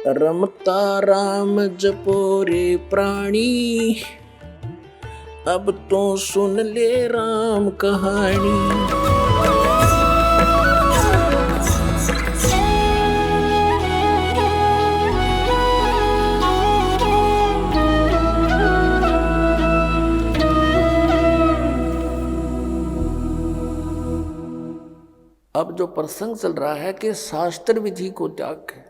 रमता राम जपो रे प्राणी, अब तो सुन ले राम कहानी। अब जो प्रसंग चल रहा है कि शास्त्र विधि को त्याग के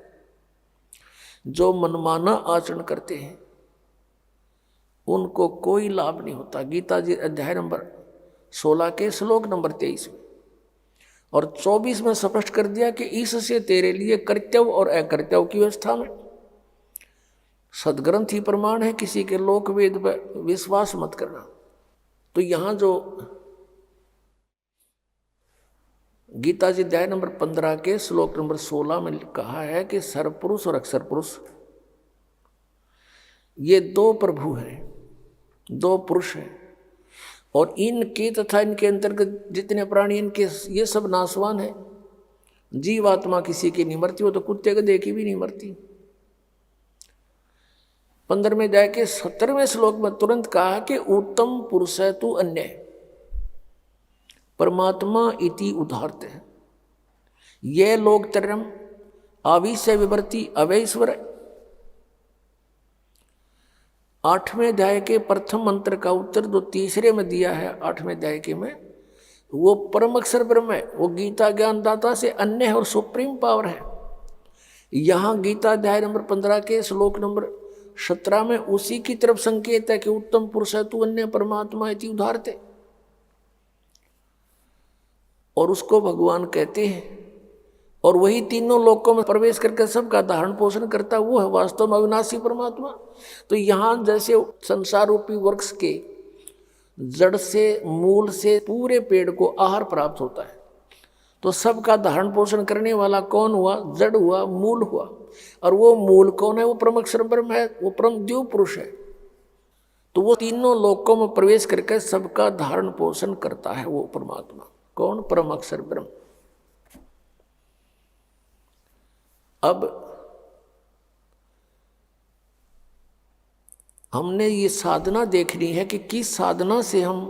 जो मनमाना आचरण करते हैं उनको कोई लाभ नहीं होता। गीता जी अध्याय नंबर 16 के श्लोक नंबर 23 में और 24 में स्पष्ट कर दिया कि इससे तेरे लिए कर्तव्य और अकर्तव्य की व्यवस्था में सदग्रंथ ही प्रमाण है, किसी के लोक वेद पर विश्वास मत करना। तो यहाँ जो गीता जी अध्याय नंबर 15 के श्लोक नंबर 16 में कहा है कि सर्वपुरुष और अक्षर पुरुष ये दो प्रभु हैं, दो पुरुष हैं, और इनके तथा इनके अंतर्गत जितने प्राणी इनके ये सब नाशवान है। जीवात्मा किसी की नहीं मरती, वो तो कुत्ते गधे की भी नहीं मरती। 15वें अध्याय के 17वें श्लोक में तुरंत कहा कि उत्तम पुरुष है तू अन्य परमात्मा इति उदाहरते हैं, ये लोग तरम आविश्य विवर्ती अवैश्वर। 8वें अध्याय के प्रथम मंत्र का उत्तर जो तीसरे में दिया है 8वें अध्याय के में, वो परम अक्षर ब्रह्म है, वो गीता ज्ञानदाता से अन्य है और सुप्रीम पावर है। यहाँ गीता अध्याय नंबर 15 के श्लोक नंबर 17 में उसी की तरफ संकेत है कि उत्तम पुरुष है तू अन्य परमात्मा इति उदाहरते, और उसको भगवान कहते हैं। और वही तीनों लोकों में प्रवेश करके सबका धारण पोषण करता, वो है वास्तव में अविनाशी परमात्मा। तो यहाँ जैसे संसार रूपी वृक्ष के जड़ से मूल से पूरे पेड़ को आहार प्राप्त होता है, तो सबका धारण पोषण करने वाला कौन हुआ? जड़ हुआ, मूल हुआ। और वो मूल कौन है? वो परम अक्षर ब्रह्म है, वो परम द्यू पुरुष है। तो वो तीनों लोकों में प्रवेश करके सबका धारण पोषण करता है वो परमात्मा। कौन? परम अक्षर ब्रह्म। अब हमने ये साधना देखनी है कि किस साधना से हम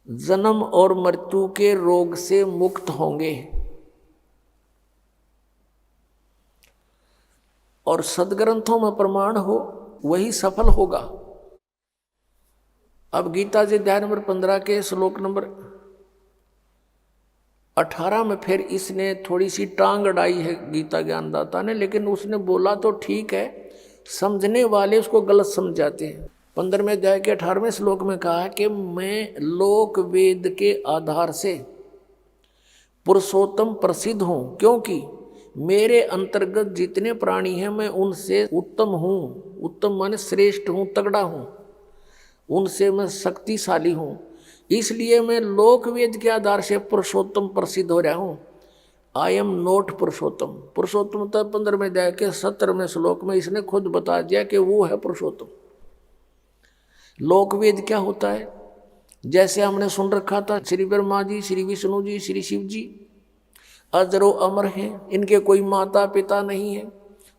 जन्म और मृत्यु के रोग से मुक्त होंगे और सदग्रंथों में प्रमाण हो वही सफल होगा। अब गीता जी अध्याय नंबर 15 के श्लोक नंबर 18 में फिर इसने थोड़ी सी टांग अड़ाई है गीता ज्ञानदाता ने, लेकिन उसने बोला तो ठीक है, समझने वाले उसको गलत समझ जाते हैं। 15वें अध्याय के 18वें श्लोक में कहा कि मैं लोक वेद के आधार से पुरुषोत्तम प्रसिद्ध हूँ, क्योंकि मेरे अंतर्गत जितने प्राणी हैं मैं उनसे उत्तम हूँ। उत्तम माने श्रेष्ठ हूँ, तगड़ा हूँ, उनसे मैं शक्तिशाली हूँ, इसलिए मैं लोक वेद के आधार से पुरुषोत्तम प्रसिद्ध हो रहा हूँ। आई एम नोट पुरुषोत्तम। पुरुषोत्तम तो 15वें अध्याय के 17वें श्लोक में इसने खुद बता दिया कि वो है पुरुषोत्तम। लोक वेद क्या होता है? जैसे हमने सुन रखा था, श्री ब्रह्मा जी, श्री विष्णु जी, श्री शिव जी अजरो अमर हैं, इनके कोई माता पिता नहीं है,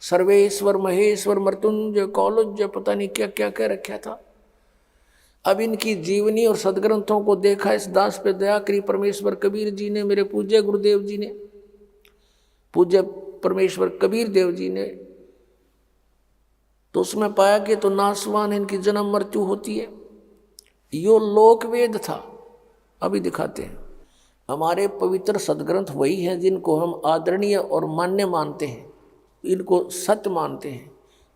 सर्वेश्वर महेश्वर मृत्युंजय कौलज्य पता नहीं क्या क्या कह रखा था। अब इनकी जीवनी और सदग्रंथों को देखा, इस दास पे दया करी परमेश्वर कबीर जी ने, मेरे पूज्य गुरुदेव जी ने, पूज्य परमेश्वर कबीर देव जी ने, तो उसमें पाया कि तो नाशवान इनकी जन्म मृत्यु होती है। यो लोक वेद था। अभी दिखाते हैं। हमारे पवित्र सदग्रंथ वही हैं जिनको हम आदरणीय और मान्य मानते हैं, इनको सत्य मानते हैं।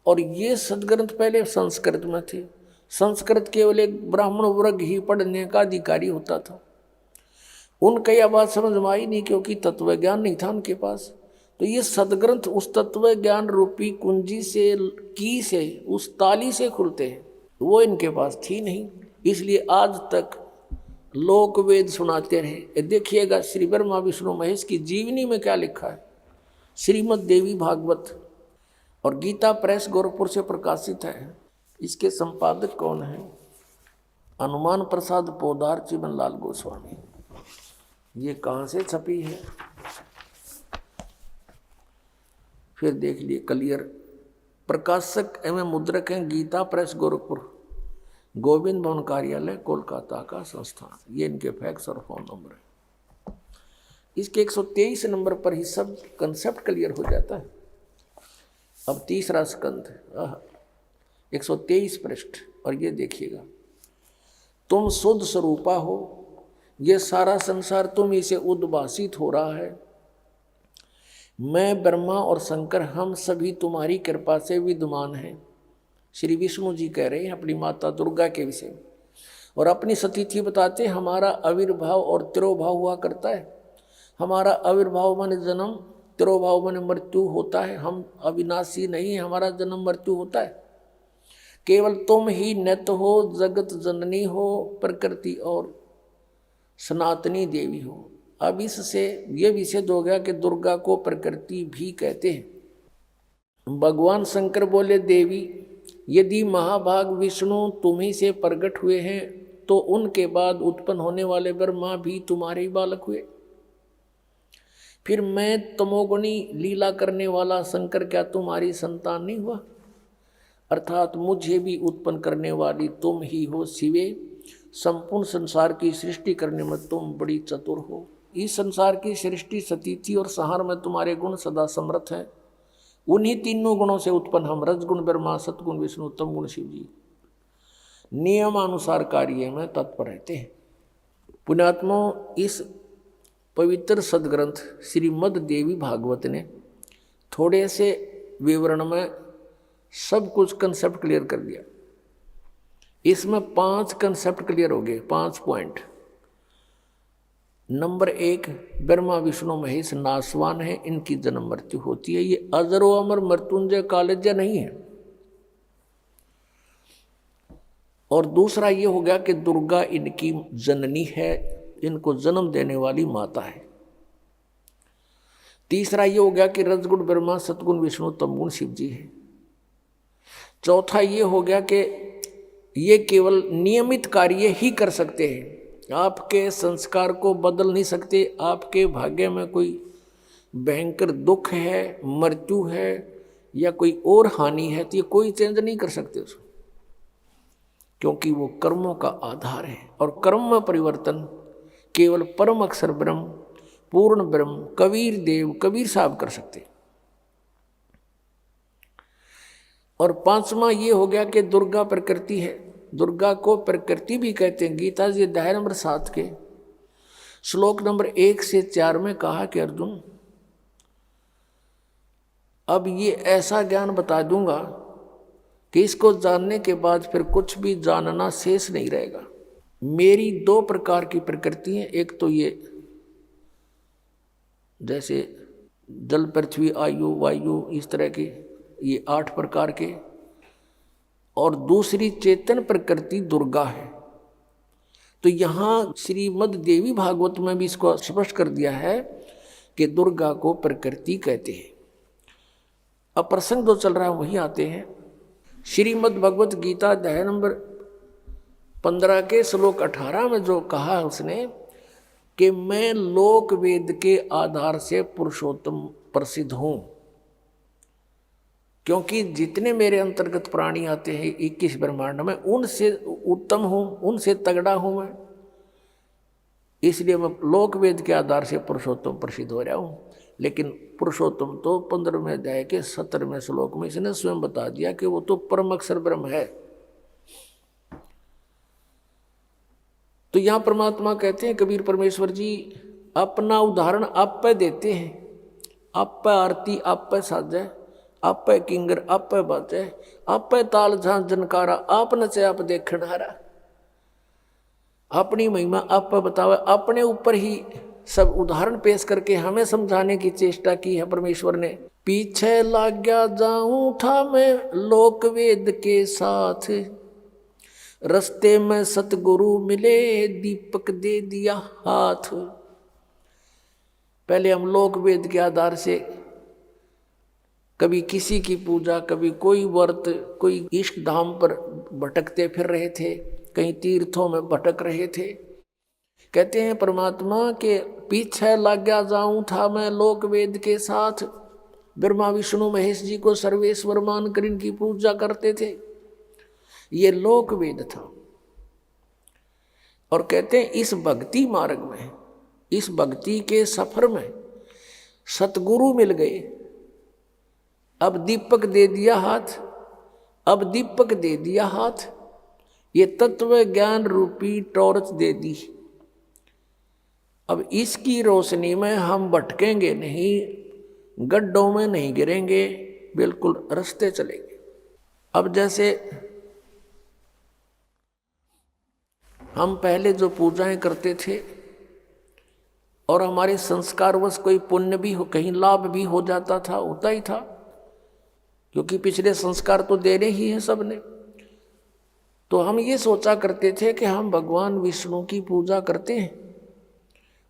और ये सदग्रंथ पहले संस्कृत में थे। संस्कृत केवल एक ब्राह्मण वर्ग ही पढ़ने का अधिकारी होता था। उनका यह बात समझ में आई नहीं, क्योंकि तत्व ज्ञान नहीं था उनके पास। तो ये सदग्रंथ उस तत्व ज्ञान रूपी कुंजी से, की से, उस ताली से खुलते हैं, वो इनके पास थी नहीं। इसलिए आज तक लोक वेद सुनाते रहे। देखिएगा श्री ब्रह्मा विष्णु महेश की जीवनी में क्या लिखा है। श्रीमद् देवी भागवत और गीता प्रेस गोरखपुर से प्रकाशित है। इसके संपादक कौन है? हनुमान प्रसाद पोदार चिमनलाल गोस्वामी। ये कहाँ से छपी है? फिर देख लिए क्लियर। प्रकाशक एवं मुद्रक हैं गीता प्रेस गोरखपुर, गोविंद भवन कार्यालय कोलकाता का संस्थान। ये इनके फैक्स और फोन नंबर है। इसके 123 नंबर पर ही सब कंसेप्ट क्लियर हो जाता है। अब तीसरा स्कंद 123 पृष्ठ, और ये देखिएगा, तुम शुद्ध स्वरूपा हो, ये सारा संसार तुम ही से उद्भासित हो रहा है। मैं ब्रह्मा और शंकर हम सभी तुम्हारी कृपा से विद्यमान हैं। श्री विष्णु जी कह रहे हैं अपनी माता दुर्गा के विषय में, और अपनी सतीथि बताते हमारा आविर्भाव और तिरोभाव हुआ करता है। हमारा आविर्भाव माने जन्म, तिरोभाव माने मृत्यु होता है। हम अविनाशी नहीं, हमारा जन्म मृत्यु होता है। केवल तुम ही नित्य हो, जगत जननी हो, प्रकृति और सनातनी देवी हो। अब इससे ये भी सिद्ध हो गया कि दुर्गा को प्रकृति भी कहते हैं। भगवान शंकर बोले, देवी यदि महाभाग विष्णु तुम्ही से प्रकट हुए हैं तो उनके बाद उत्पन्न होने वाले ब्रह्मा भी तुम्हारे ही बालक हुए। फिर मैं तमोगुणी लीला करने वाला शंकर क्या तुम्हारी संतान नहीं हुआ? अर्थात मुझे भी उत्पन्न करने वाली तुम ही हो शिवे। संपूर्ण संसार की सृष्टि करने में तुम बड़ी चतुर हो। इस संसार की सृष्टि सतीथि और संहार में तुम्हारे गुण सदा समर्थ हैं। उन्हीं तीनों गुणों से उत्पन्न हम रजगुण ब्रह्मा, सतगुण विष्णु, तम गुण शिव जी नियमानुसार कार्य में तत्पर रहते हैं। पुण्यात्माओं, इस पवित्र सदग्रंथ श्रीमद् देवी भागवत ने थोड़े से विवरण में सब कुछ कंसेप्ट क्लियर कर दिया। इसमें 5 कंसेप्ट क्लियर हो गए, 5 पॉइंट। नंबर 1, ब्रह्मा विष्णु महेश नासवान है, इनकी जन्म मृत्यु होती है। ये अजरो अमर मृत्युंजय कालज्य नहीं है। और दूसरा ये हो गया कि दुर्गा इनकी जननी है, इनको जन्म देने वाली माता है। तीसरा ये हो गया कि रजगुण ब्रह्मा, सतगुण विष्णु, तमगुण शिव जी है। चौथा ये हो गया कि ये केवल नियमित कार्य ही कर सकते हैं, आपके संस्कार को बदल नहीं सकते। आपके भाग्य में कोई भयंकर दुख है, मृत्यु है या कोई और हानि है तो ये कोई चेंज नहीं कर सकते उसको, क्योंकि वो कर्मों का आधार है। और कर्म में परिवर्तन केवल परम अक्षर ब्रह्म, पूर्ण ब्रह्म, कबीर देव, कबीर साहब कर सकते। और 5वां ये हो गया कि दुर्गा प्रकृति है। दुर्गा को प्रकृति भी कहते हैं। गीता जी अध्याय नंबर 7 के श्लोक नंबर 1 से 4 में कहा कि अर्जुन, अब ये ऐसा ज्ञान बता दूंगा कि इसको जानने के बाद फिर कुछ भी जानना शेष नहीं रहेगा। मेरी 2 प्रकार की प्रकृति है। एक तो ये जैसे जल, पृथ्वी, आयु, वायु, इस तरह के ये 8 प्रकार के, और दूसरी चेतन प्रकृति दुर्गा है। तो यहाँ श्रीमद् देवी भागवत में भी इसको स्पष्ट कर दिया है कि दुर्गा को प्रकृति कहते हैं। अब प्रसंग जो चल रहा है वही आते हैं। श्रीमद् भगवत गीता अध्याय नंबर 15 के श्लोक 18 में जो कहा है उसने कि मैं लोक वेद के आधार से पुरुषोत्तम प्रसिद्ध हूँ, क्योंकि जितने मेरे अंतर्गत प्राणी आते हैं 21 ब्रह्मांड में, उनसे उत्तम हूँ, उनसे तगड़ा हूँ मैं। इसलिए मैं लोक वेद के आधार से पुरुषोत्तम प्रसिद्ध हो रहा हूँ। लेकिन पुरुषोत्तम तो 15वें अध्याय के 17वें श्लोक में इसने स्वयं बता दिया कि वो तो परम अक्षर ब्रह्म है। तो यहाँ परमात्मा कहते हैं, कबीर परमेश्वर जी अपना उदाहरण आप पे देते हैं। आप पे आरती, आप पे साजे, आप पे किंगर, आप पे बाजे, आप पे ताल झांझ जनकारा, आप नचे आप देखनारा। अपनी महिमा आप पे बतावे, अपने ऊपर ही सब उदाहरण पेश करके हमें समझाने की चेष्टा की है परमेश्वर ने। पीछे लाग गया जाऊं था मैं लोक वेद के साथ, रस्ते में सतगुरु मिले दीपक दे दिया हाथ। पहले हम लोक वेद के आधार से कभी किसी की पूजा, कभी कोई व्रत, कोई इष्ट धाम पर भटकते फिर रहे थे, कहीं तीर्थों में भटक रहे थे। कहते हैं परमात्मा के पीछे लग गया जाऊं था मैं लोक वेद के साथ, ब्रह्मा विष्णु महेश जी को सर्वेश्वर मानकर इनकी पूजा करते थे। ये लोक वेद था। और कहते हैं इस भक्ति मार्ग में, इस भक्ति के सफर में सतगुरु मिल गए। अब दीपक दे दिया हाथ, अब दीपक दे दिया हाथ, ये तत्व ज्ञान रूपी टॉर्च दे दी। अब इसकी रोशनी में हम भटकेंगे नहीं, गड्ढों में नहीं गिरेंगे, बिल्कुल रास्ते चलेंगे। अब जैसे हम पहले जो पूजाएं करते थे और हमारे संस्कारवश कोई पुण्य भी हो, कहीं लाभ भी हो जाता था, होता ही था, क्योंकि पिछले संस्कार तो देने ही हैं सबने। तो हम ये सोचा करते थे कि हम भगवान विष्णु की पूजा करते हैं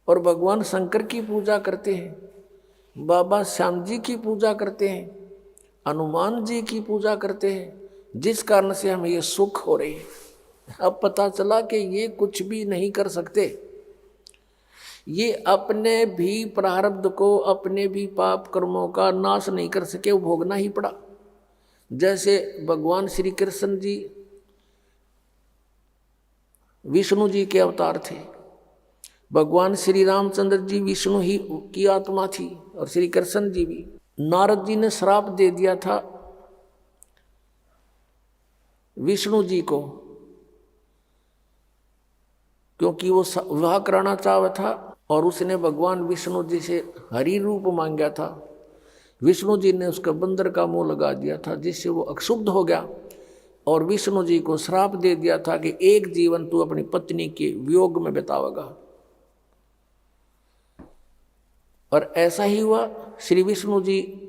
और भगवान शंकर की पूजा करते हैं, बाबा श्याम जी की पूजा करते हैं, हनुमान जी की पूजा करते हैं, जिस कारण से हमें ये सुख हो रहे हैं। अब पता चला कि ये कुछ भी नहीं कर सकते। ये अपने भी प्रारब्ध को, अपने भी पाप कर्मों का नाश नहीं कर सके, वो भोगना ही पड़ा। जैसे भगवान श्री कृष्ण जी विष्णु जी के अवतार थे, भगवान श्री रामचंद्र जी विष्णु ही की आत्मा थी और श्री कृष्ण जी भी। नारद जी ने श्राप दे दिया था विष्णु जी को, क्योंकि वो विवाह कराना चाहा था और उसने भगवान विष्णु जी से हरि रूप मांगा था। विष्णु जी ने उसका बंदर का मुंह लगा दिया था, जिससे वो अक्षुब्ध हो गया और विष्णु जी को श्राप दे दिया था कि एक जीवन तू अपनी पत्नी के वियोग में बितावेगा। और ऐसा ही हुआ। श्री विष्णु जी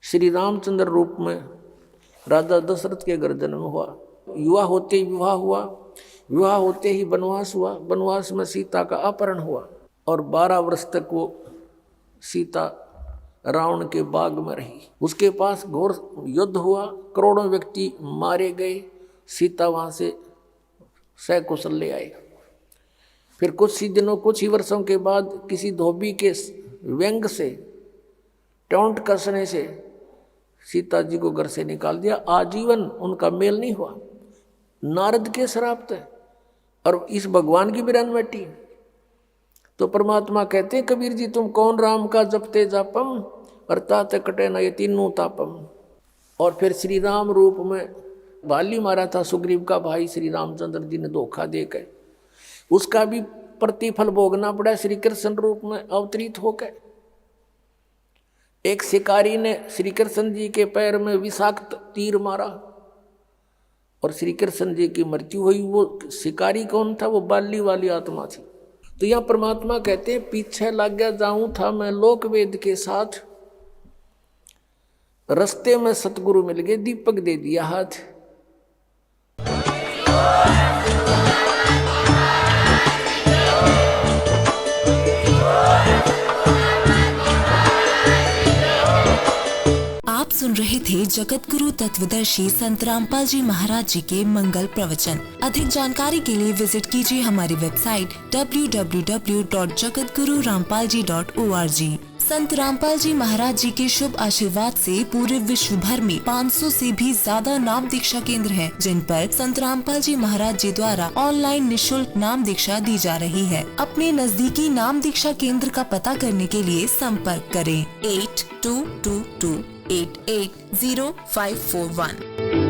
श्री रामचंद्र रूप में राजा दशरथ के घर जन्म हुआ। युवा होते ही विवाह हुआ, विवाह होते ही वनवास हुआ, वनवास में सीता का अपहरण हुआ और 12 वर्ष तक वो सीता रावण के बाग में रही। उसके पास घोर युद्ध हुआ, करोड़ों व्यक्ति मारे गए, सीता वहाँ से सकुशल ले आए। फिर कुछ ही दिनों, कुछ ही वर्षों के बाद किसी धोबी के व्यंग से, टोंट कसने से सीता जी को घर से निकाल दिया। आजीवन उनका मेल नहीं हुआ। नारद के श्राप थे और इस भगवान की बिरान बैठी। तो परमात्मा कहते हैं कबीर जी, तुम कौन राम का जपते जापम और तात कटे न ये तीनों तापम। और फिर श्री राम रूप में बाली मारा था सुग्रीव का भाई श्री रामचंद्र जी ने धोखा देकर, उसका भी प्रतिफल भोगना पड़ा श्री कृष्ण रूप में अवतरित होकर। एक शिकारी ने श्री कृष्ण जी के पैर में विषाक्त तीर मारा और श्री कृष्ण जी की मृत्यु हुई। वो शिकारी कौन था? वो बाली वाली आत्मा थी। तो यहाँ परमात्मा कहते हैं पीछे लग गया जाऊं था मैं लोक वेद के साथ, रस्ते में सतगुरु मिल गए, दीपक दे दिया हाथ। आप सुन रहे थे जगत गुरु तत्वदर्शी संत रामपाल जी महाराज जी के मंगल प्रवचन। अधिक जानकारी के लिए विजिट कीजिए हमारी वेबसाइट www.jagatgururampalji.org। संत रामपाल जी महाराज जी के शुभ आशीर्वाद से पूरे विश्व भर में 500 से भी ज्यादा नाम दीक्षा केंद्र हैं, जिन पर संत रामपाल जी महाराज जी द्वारा ऑनलाइन निशुल्क नाम दीक्षा दी जा रही है। अपने नजदीकी नाम दीक्षा केंद्र का पता करने के लिए संपर्क करें 8222880541।